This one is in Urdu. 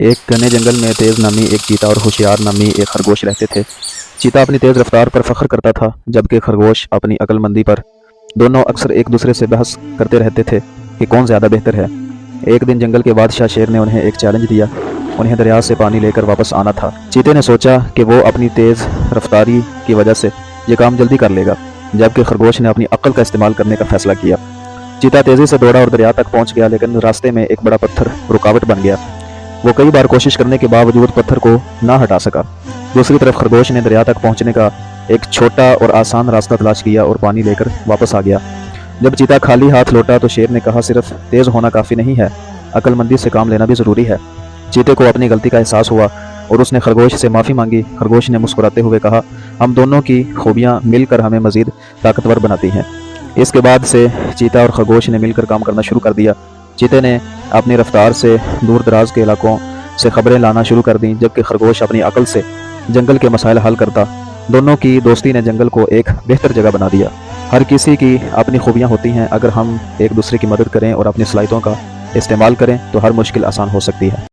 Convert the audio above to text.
ایک گھنے جنگل میں تیز نامی ایک چیتا اور ہوشیار نامی ایک خرگوش رہتے تھے۔ چیتا اپنی تیز رفتار پر فخر کرتا تھا، جبکہ خرگوش اپنی عقل مندی پر۔ دونوں اکثر ایک دوسرے سے بحث کرتے رہتے تھے کہ کون زیادہ بہتر ہے۔ ایک دن جنگل کے بادشاہ شیر نے انہیں ایک چیلنج دیا۔ انہیں دریا سے پانی لے کر واپس آنا تھا۔ چیتے نے سوچا کہ وہ اپنی تیز رفتاری کی وجہ سے یہ کام جلدی کر لے گا، جبکہ خرگوش نے اپنی عقل کا استعمال کرنے کا فیصلہ کیا۔ چیتا تیزی سے دوڑا اور دریا تک پہنچ گیا، لیکن راستے میں ایک بڑا پتھر رکاوٹ بن گیا۔ وہ کئی بار کوشش کرنے کے باوجود پتھر کو نہ ہٹا سکا۔ دوسری طرف خرگوش نے دریا تک پہنچنے کا ایک چھوٹا اور آسان راستہ تلاش کیا اور پانی لے کر واپس آ گیا۔ جب چیتا خالی ہاتھ لوٹا تو شیر نے کہا، صرف تیز ہونا کافی نہیں ہے، عقل مندی سے کام لینا بھی ضروری ہے۔ چیتے کو اپنی غلطی کا احساس ہوا اور اس نے خرگوش سے معافی مانگی۔ خرگوش نے مسکراتے ہوئے کہا، ہم دونوں کی خوبیاں مل کر ہمیں مزید طاقتور بناتی ہیں۔ اس کے بعد سے چیتا اور خرگوش نے مل کر کام کرنا شروع کر دیا۔ چیتے نے اپنی رفتار سے دور دراز کے علاقوں سے خبریں لانا شروع کر دیں، جبکہ خرگوش اپنی عقل سے جنگل کے مسائل حل کرتا۔ دونوں کی دوستی نے جنگل کو ایک بہتر جگہ بنا دیا۔ ہر کسی کی اپنی خوبیاں ہوتی ہیں، اگر ہم ایک دوسرے کی مدد کریں اور اپنی صلاحیتوں کا استعمال کریں تو ہر مشکل آسان ہو سکتی ہے۔